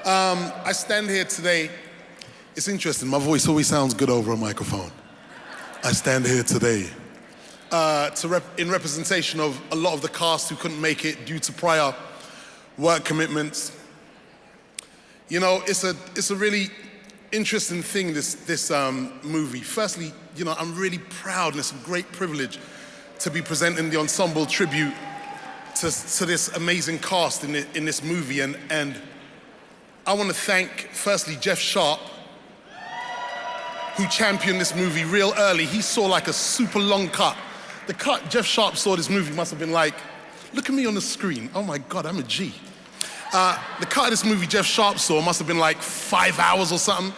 I stand here today. It's interesting, my voice always sounds good over a microphone. I stand here today in representation of a lot of the cast who couldn't make it due to prior work commitments. You know, it's a really interesting thing, this movie. Firstly, you know, I'm really proud and it's a great privilege to be presenting the Ensemble tribute to this amazing cast in this movie. And I want to thank, firstly, Jeff Sharp, who championed this movie real early. He saw like a super long cut. The cut Jeff Sharp saw this movie must have been like, look at me on the screen. Oh my God, I'm a G. The cut of this movie Jeff Sharp saw must have been like 5 hours or something.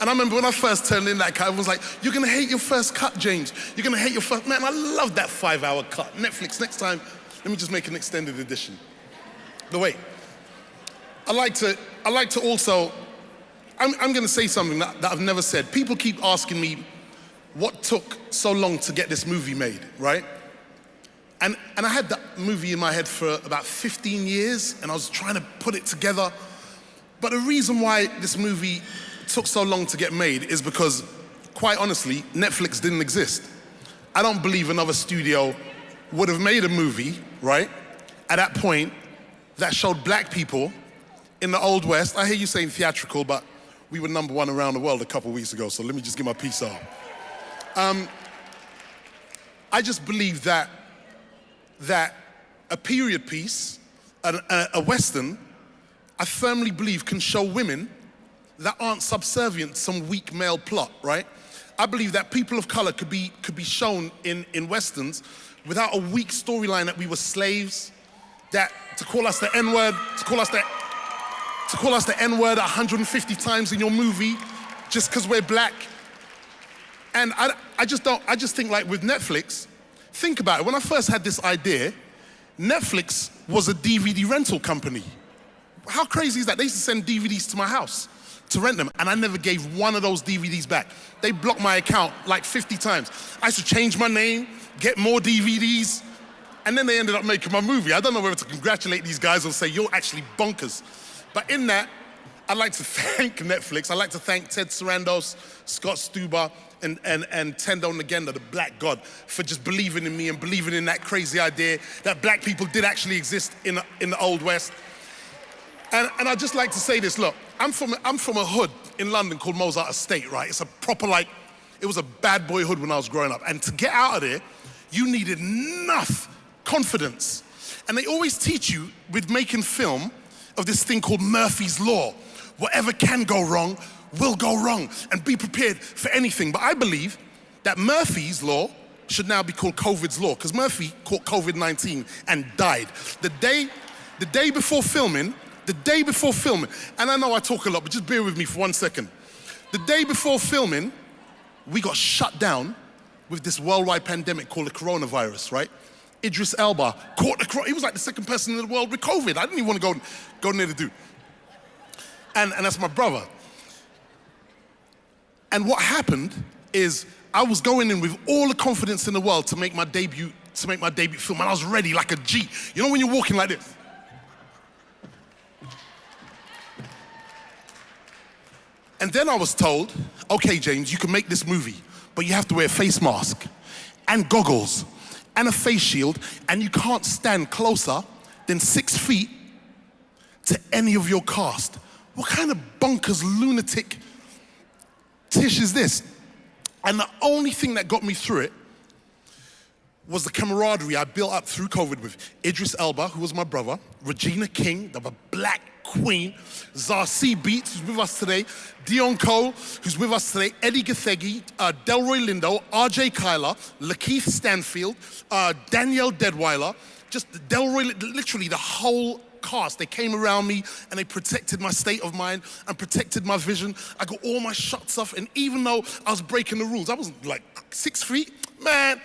And I remember when I first turned in that cut, everyone was like, you're gonna hate your first cut, Jeymes. You're gonna hate your first, man, I love that 5-hour cut. Netflix, next time, let me just make an extended edition. But wait, I like to also, I'm gonna say something that I've never said. People keep asking me what took so long to get this movie made, right? And I had that movie in my head for about 15 years, and I was trying to put it together. But the reason why this movie took so long to get made is because, quite honestly, Netflix didn't exist. I don't believe another studio would have made a movie, right, at that point, that showed black people in the Old West. I hear you saying theatrical, but we were #1 around the world a couple weeks ago, so let me just get my piece out. I just believe that a period piece, a Western, I firmly believe can show women that aren't subservient to some weak male plot, right? I believe that people of color could be shown in Westerns without a weak storyline that we were slaves, that to call us the N-word, to call us the N-word 150 times in your movie just because we're black. And I just think like with Netflix, think about it, when I first had this idea, Netflix was a DVD rental company. How crazy is that? They used to send DVDs to my house to rent them, and I never gave one of those DVDs back. They blocked my account like 50 times. I used to change my name, get more DVDs, and then they ended up making my movie. I don't know whether to congratulate these guys or say, you're actually bonkers. But in that, I'd like to thank Netflix. I'd like to thank Ted Sarandos, Scott Stuber, and Tendo Nagenda, the Black God, for just believing in me and believing in that crazy idea that black people did actually exist in the Old West. And I'd just like to say this, look, I'm from a hood in London called Mozart Estate, right? It's a proper, like, it was a bad boy hood when I was growing up. And to get out of there, you needed enough confidence. And they always teach you with making film of this thing called Murphy's Law. Whatever can go wrong will go wrong, and be prepared for anything. But I believe that Murphy's Law should now be called COVID's Law, because Murphy caught COVID-19 and died. The day before filming, and I know I talk a lot, but just bear with me for 1 second. The day before filming, we got shut down with this worldwide pandemic called the coronavirus, right? Idris Elba caught the corona. He was like the second person in the world with COVID. I didn't even want to go near the dude. And that's my brother. And what happened is I was going in with all the confidence in the world to make my debut film, and I was ready like a G. You know when you're walking like this? And then I was told, okay, Jeymes, you can make this movie, but you have to wear a face mask and goggles and a face shield, and you can't stand closer than 6 feet to any of your cast. What kind of bonkers, lunatic tish is this? And the only thing that got me through it was the camaraderie I built up through COVID with Idris Elba, who was my brother, Regina King, the black queen, Zarcy Beats, who's with us today, Dion Cole, who's with us today, Eddie Gathegi, Delroy Lindo, RJ Kyler, Lakeith Stanfield, Danielle Deadweiler, just Delroy, literally the whole cast. They came around me and they protected my state of mind and protected my vision. I got all my shots off, and even though I was breaking the rules, I wasn't like 6 feet, man,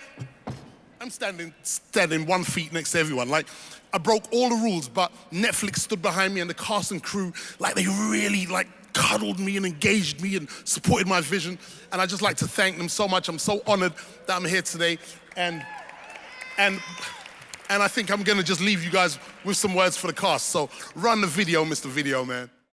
I'm standing 1 feet next to everyone. Like, I broke all the rules, but Netflix stood behind me, and the cast and crew, like, they really like cuddled me and engaged me and supported my vision. And I just like to thank them so much. I'm so honored that I'm here today. And I think I'm gonna just leave you guys with some words for the cast. So run the video, Mr. Video Man.